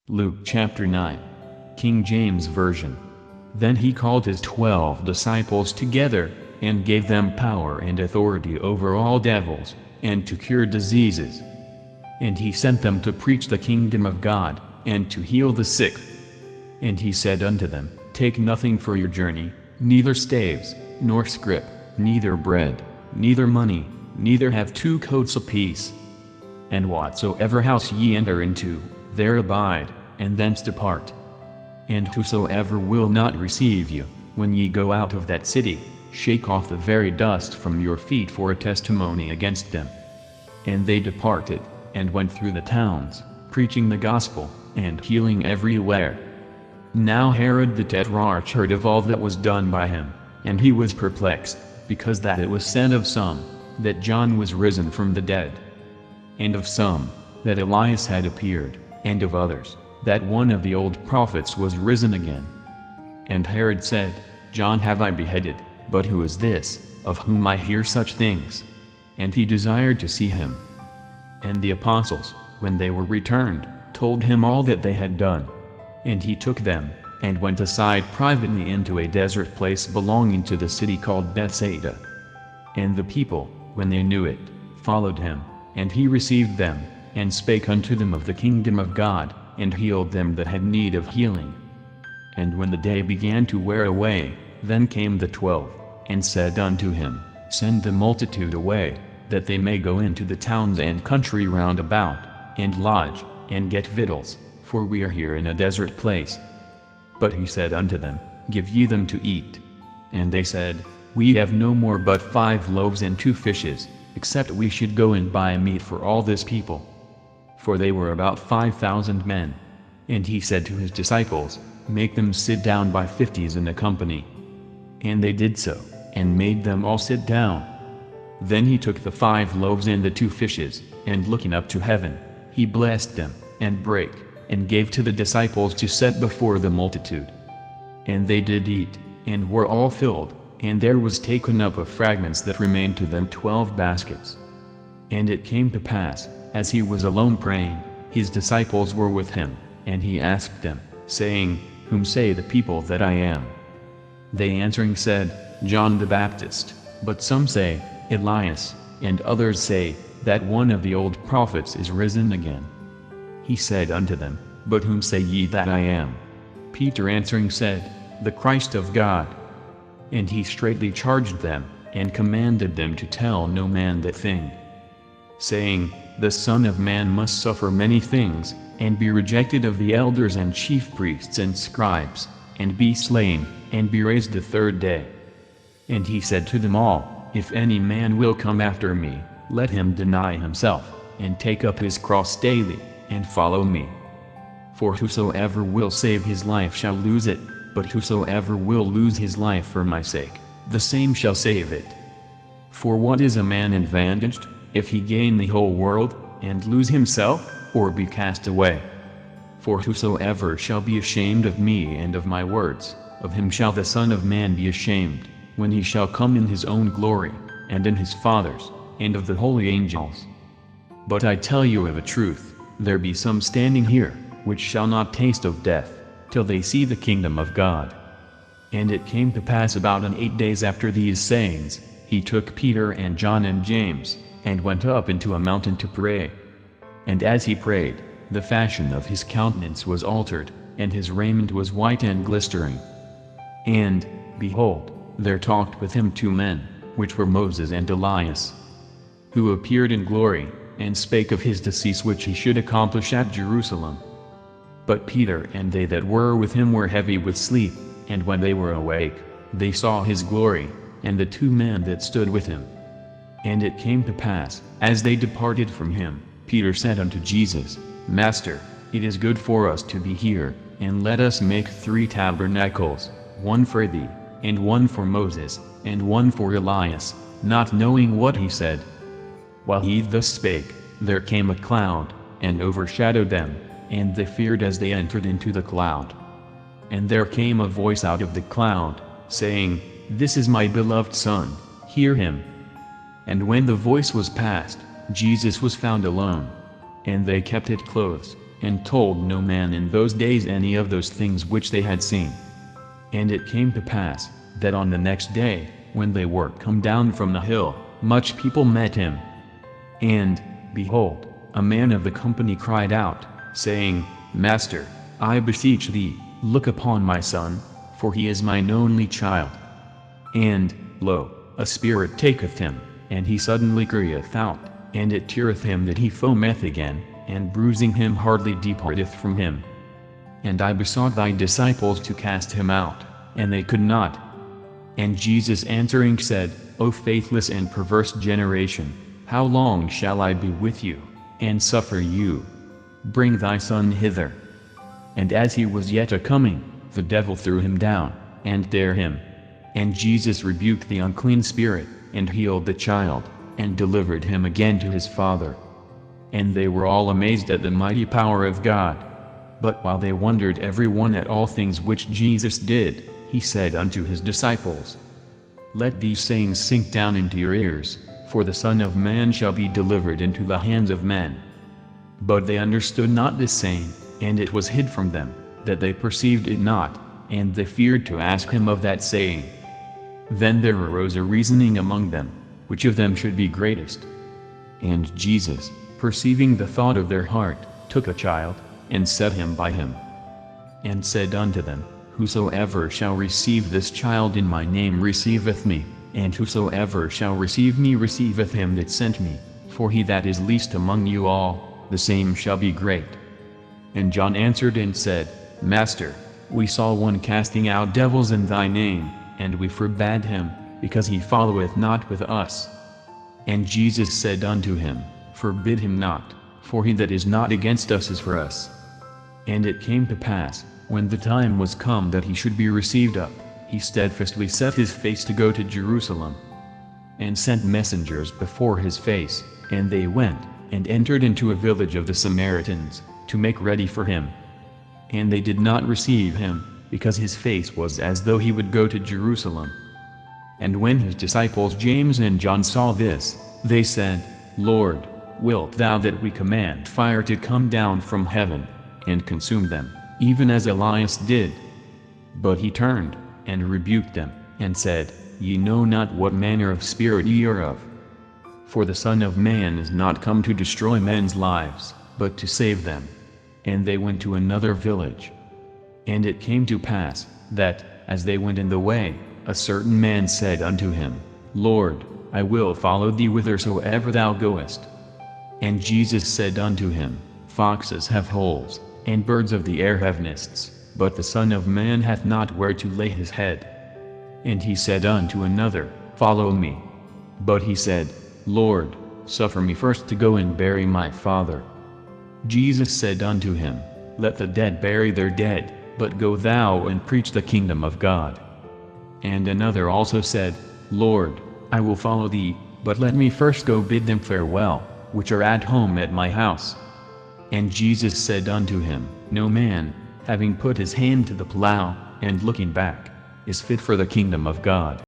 Luke chapter 9. King James Version. Then he called his 12 disciples together, and gave them power and authority over all devils, and to cure diseases. And he sent them to preach the kingdom of God, and to heal the sick. And he said unto them, Take nothing for your journey, neither staves, nor scrip, neither bread, neither money, neither have 2 coats apiece. And whatsoever house ye enter into, there abide, and thence depart. And whosoever will not receive you, when ye go out of that city, shake off the very dust from your feet for a testimony against them. And they departed, and went through the towns, preaching the gospel, and healing everywhere. Now Herod the tetrarch heard of all that was done by him, and he was perplexed, because that it was said of some, that John was risen from the dead, and of some, that Elias had appeared, and of others, that one of the old prophets was risen again. And Herod said, John have I beheaded, but who is this, of whom I hear such things? And he desired to see him. And the apostles, when they were returned, told him all that they had done. And he took them, and went aside privately into a desert place belonging to the city called Bethsaida. And the people, when they knew it, followed him, and he received them, and spake unto them of the kingdom of God, and healed them that had need of healing. And when the day began to wear away, then came the 12, and said unto him, Send the multitude away, that they may go into the towns and country round about, and lodge, and get victuals, for we are here in a desert place. But he said unto them, Give ye them to eat. And they said, We have no more but 5 loaves and 2 fishes, except we should go and buy meat for all this people. For they were about 5,000 men. And he said to his disciples, Make them sit down by 50s in a company. And they did so, and made them all sit down. Then he took the 5 loaves and the 2 fishes, and looking up to heaven, he blessed them, and brake, and gave to the disciples to set before the multitude. And they did eat, and were all filled, and there was taken up of fragments that remained to them 12 baskets. And it came to pass, as he was alone praying, his disciples were with him, and he asked them, saying, Whom say the people that I am? They answering said, John the Baptist, but some say, Elias, and others say, that one of the old prophets is risen again. He said unto them, But whom say ye that I am? Peter answering said, The Christ of God. And he straitly charged them, and commanded them to tell no man that thing, saying, The Son of Man must suffer many things, and be rejected of the elders and chief priests and scribes, and be slain, and be raised the 3rd day. And he said to them all, If any man will come after me, let him deny himself, and take up his cross daily, and follow me. For whosoever will save his life shall lose it, but whosoever will lose his life for my sake, the same shall save it. For what is a man advantaged, if he gain the whole world, and lose himself, or be cast away? For whosoever shall be ashamed of me and of my words, of him shall the Son of Man be ashamed, when he shall come in his own glory, and in his Father's, and of the holy angels. But I tell you of a truth, there be some standing here, which shall not taste of death, till they see the kingdom of God. And it came to pass about 8 days after these sayings, he took Peter and John and James, and went up into a mountain to pray. And as he prayed, the fashion of his countenance was altered, and his raiment was white and glistering. And, behold, there talked with him 2 men, which were Moses and Elias, who appeared in glory, and spake of his decease which he should accomplish at Jerusalem. But Peter and they that were with him were heavy with sleep, and when they were awake, they saw his glory, and the 2 men that stood with him. And it came to pass, as they departed from him, Peter said unto Jesus, Master, it is good for us to be here, and let us make 3 tabernacles, one for thee, and one for Moses, and one for Elias, not knowing what he said. While he thus spake, there came a cloud, and overshadowed them, and they feared as they entered into the cloud. And there came a voice out of the cloud, saying, This is my beloved Son, hear him. And when the voice was past, Jesus was found alone. And they kept it close, and told no man in those days any of those things which they had seen. And it came to pass, that on the next day, when they were come down from the hill, much people met him. And, behold, a man of the company cried out, saying, Master, I beseech thee, look upon my son, for he is mine only child. And, lo, a spirit taketh him, and he suddenly crieth out, and it teareth him that he foameth again, and bruising him hardly departeth from him. And I besought thy disciples to cast him out, and they could not. And Jesus answering said, O faithless and perverse generation, how long shall I be with you, and suffer you? Bring thy son hither. And as he was yet a-coming, the devil threw him down, and bare him. And Jesus rebuked the unclean spirit, and healed the child, and delivered him again to his father. And they were all amazed at the mighty power of God. But while they wondered every one at all things which Jesus did, he said unto his disciples, Let these sayings sink down into your ears, for the Son of Man shall be delivered into the hands of men. But they understood not this saying, and it was hid from them, that they perceived it not, and they feared to ask him of that saying. Then there arose a reasoning among them, which of them should be greatest. And Jesus, perceiving the thought of their heart, took a child, and set him by him, and said unto them, Whosoever shall receive this child in my name receiveth me, and whosoever shall receive me receiveth him that sent me, for he that is least among you all, the same shall be great. And John answered and said, Master, we saw one casting out devils in thy name, and we forbade him, because he followeth not with us. And Jesus said unto him, Forbid him not, for he that is not against us is for us. And it came to pass, when the time was come that he should be received up, he steadfastly set his face to go to Jerusalem, and sent messengers before his face, and they went, and entered into a village of the Samaritans, to make ready for him. And they did not receive him, because his face was as though he would go to Jerusalem. And when his disciples James and John saw this, they said, Lord, wilt thou that we command fire to come down from heaven, and consume them, even as Elias did? But he turned, and rebuked them, and said, Ye know not what manner of spirit ye are of. For the Son of Man is not come to destroy men's lives, but to save them. And they went to another village. And it came to pass, that, as they went in the way, a certain man said unto him, Lord, I will follow thee whithersoever thou goest. And Jesus said unto him, Foxes have holes, and birds of the air have nests, but the Son of Man hath not where to lay his head. And he said unto another, Follow me. But he said, Lord, suffer me first to go and bury my father. Jesus said unto him, Let the dead bury their dead, but go thou and preach the kingdom of God. And another also said, Lord, I will follow thee, but let me first go bid them farewell, which are at home at my house. And Jesus said unto him, No man, having put his hand to the plow, and looking back, is fit for the kingdom of God.